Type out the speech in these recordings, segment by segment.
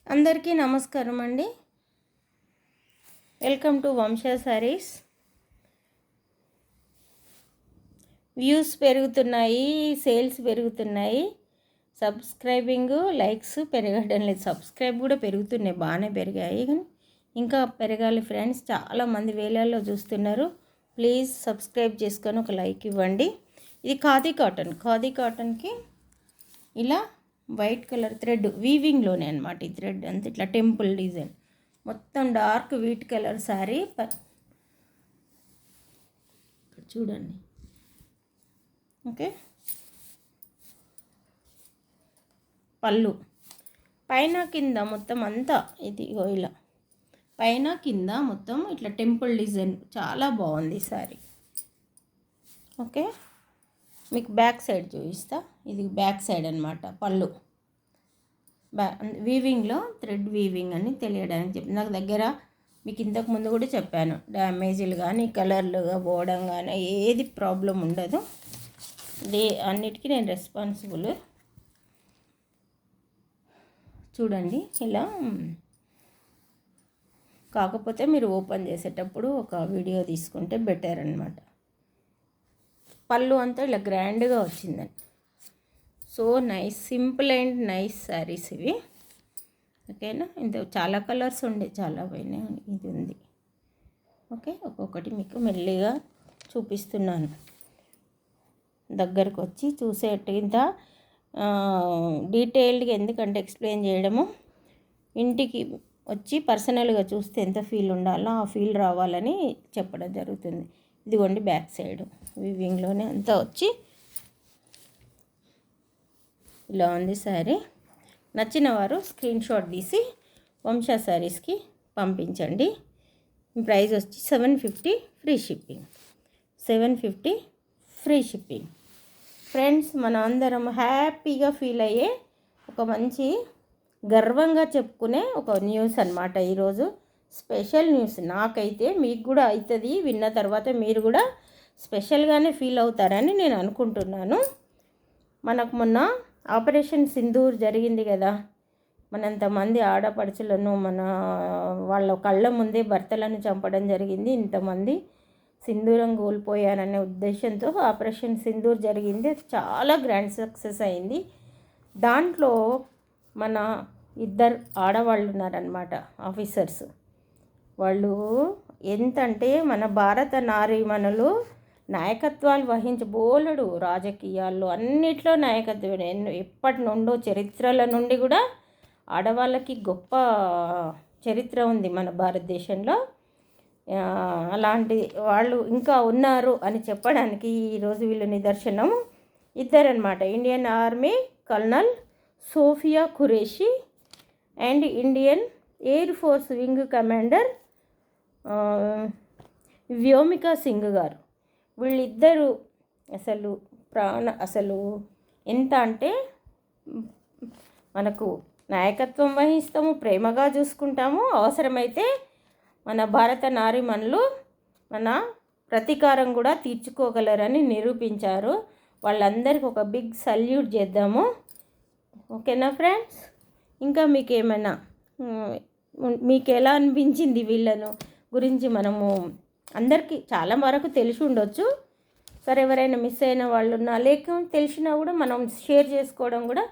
అందరికీ నమస్కారం అండి. వెల్కమ్ టు వంశ సారీస్. వ్యూస్ పెరుగుతున్నాయి, సేల్స్ పెరుగుతున్నాయి, సబ్స్క్రైబింగ్ లైక్స్ పెరగడం లేదు. సబ్స్క్రైబ్ కూడా పెరుగుతున్నాయి, బాగానే పెరిగాయి, కానీ ఇంకా పెరగాలి ఫ్రెండ్స్. చాలామంది వేలల్లో చూస్తున్నారు. ప్లీజ్ సబ్స్క్రైబ్ చేసుకొని ఒక లైక్ ఇవ్వండి. ఇది ఖాదీ కాటన్కి ఇలా వైట్ కలర్ థ్రెడ్ వీవింగ్లోనే అనమాట. ఈ థ్రెడ్ అంతా ఇట్లా టెంపుల్ డిజైన్, మొత్తం డార్క్ వీట్ కలర్ శారీ. చూడండి, ఓకే. పళ్ళు పైన కింద మొత్తం అంతా ఇది ఇలా పైన కింద మొత్తం ఇట్లా టెంపుల్ డిజైన్, చాలా బాగుంది శారీ. ఓకే, మీకు బ్యాక్ సైడ్ చూపిస్తా. ఇది బ్యాక్ సైడ్ అనమాట. పళ్ళు వీవింగ్లో థ్రెడ్ వీవింగ్ అని తెలియడానికి చెప్పి నాకు దగ్గర మీకు ఇంతకు ముందు కూడా చెప్పాను. డ్యామేజీలు కానీ కలర్లుగా పోవడం కానీ ఏది ప్రాబ్లం ఉండదు. అన్నిటికీ నేను రెస్పాన్సిబుల్. చూడండి ఇలా. కాకపోతే మీరు ఓపెన్ చేసేటప్పుడు ఒక వీడియో తీసుకుంటే బెటర్ అనమాట. పళ్ళు అంతా ఇలా గ్రాండ్గా వచ్చిందండి. So nice, simple and nice saris ఇవి. ఓకేనా. ఇంత చాలా కలర్స్ ఉండే, చాలా పోయినాయి. ఇది ఉంది. ఓకే, ఒక్కొక్కటి మీకు మెల్లిగా చూపిస్తున్నాను. దగ్గరకు వచ్చి చూసేట్టు ఇంత డీటెయిల్డ్గా ఎందుకంటే ఎక్స్ప్లెయిన్ చేయడము, ఇంటికి వచ్చి పర్సనల్గా చూస్తే ఎంత ఫీల్ ఉండాలో ఆ ఫీల్ రావాలని చెప్పడం జరుగుతుంది. ఇదిగోండి బ్యాక్ సైడ్ వీవింగ్లోనే అంతా వచ్చి ఇలా ఉంది శారీ. నచ్చిన వారు స్క్రీన్ షాట్ తీసి వంశ శారీస్కి పంపించండి. ప్రైస్ వచ్చి 750 free shipping. 750 free shipping. Friends, మనం అందరం హ్యాపీగా ఫీల్ అయ్యే ఒక మంచి గర్వంగా చెప్పుకునే ఒక న్యూస్ అనమాట ఈరోజు. Special news. నాకైతే మీకు కూడా అవుతుంది. విన్న తర్వాత మీరు కూడా స్పెషల్గానే ఫీల్ అవుతారని నేను అనుకుంటున్నాను. మనకు మొన్న ఆపరేషన్ సింధూర్ జరిగింది కదా. మనంతమంది ఆడపడుచులను వాళ్ళ కళ్ళ ముందే భర్తలను చంపడం జరిగింది. ఇంతమంది సింధూరం కోల్పోయారనే ఉద్దేశంతో ఆపరేషన్ సింధూర్ జరిగింది. చాలా గ్రాండ్ సక్సెస్ అయింది. దాంట్లో మన 2 ఆడవాళ్ళు ఉన్నారనమాట, ఆఫీసర్స్. వాళ్ళు ఎంతంటే మన భారత నారీమణులు నాయకత్వాలు బోలెడు రాజకీయాల్లో అన్నిట్లో నాయకత్వం. ఎప్పటి నుండో చరిత్రల నుండి కూడా ఆడవాళ్ళకి గొప్ప చరిత్ర ఉంది మన భారతదేశంలో. అలాంటి వాళ్ళు ఇంకా ఉన్నారు అని చెప్పడానికి ఈరోజు వీళ్ళు నిదర్శనం. 2 అనమాట. Indian army colonel Sofiya Qureshi and Indian air force wing commander Vyomika Singh garu. వీళ్ళిద్దరూ అసలు ఎంత అంటే మనకు నాయకత్వం వహిస్తాము, ప్రేమగా చూసుకుంటాము. అవసరమైతే మన భారత నారీమణులు మన ప్రతీకారం కూడా తీర్చుకోగలరని నిరూపించారు. వాళ్ళందరికీ ఒక బిగ్ సల్యూట్ చేద్దాము. ఓకేనా ఫ్రెండ్స్. ఇంకా మీకు ఎలా అనిపించింది వీళ్ళను గురించి? మనము అందరికీ చాలా వరకు తెలిసి ఉండొచ్చు. సరే, ఎవరైనా మిస్ అయిన వాళ్ళు ఉన్నా లేకపోతే తెలిసినా కూడా మనం షేర్ చేసుకోవడం కూడా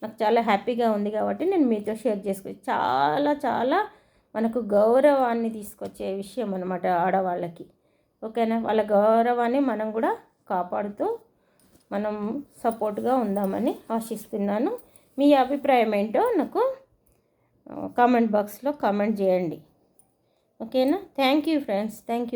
నాకు చాలా హ్యాపీగా ఉంది. కాబట్టి నేను మీతో షేర్ చాలా చాలా మనకు గౌరవాన్ని తీసుకొచ్చే విషయం అన్నమాట ఆడవాళ్ళకి. ఓకేనా. వాళ్ళ గౌరవాన్ని మనం కూడా కాపాడుతూ మనం సపోర్ట్గా ఉందామని ఆశిస్తున్నాను. మీ అభిప్రాయం ఏంటో నాకు కామెంట్ బాక్స్లో కామెంట్ చేయండి. ఓకేనా. Thank you friends. Thank you.